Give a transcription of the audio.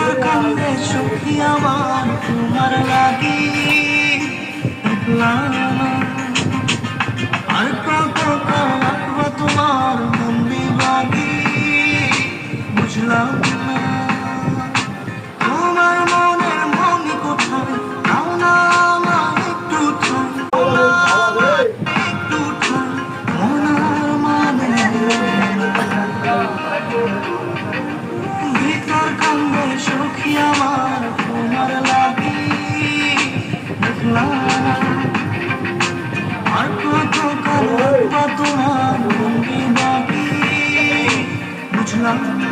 ভিতর কান্দে সখী আমার তোমার লাগি আর কত রাখবো তোমার বন্দি লাগি বুঝলাম না তোমার মনের মনি কোথায় দাও না আমার একটু একটু মনার মানে ভিতর কান্দে সখী আমার তোমার লাগি বুঝলাম আর কত কারো তোমার বন্দি লাগি বুঝলাম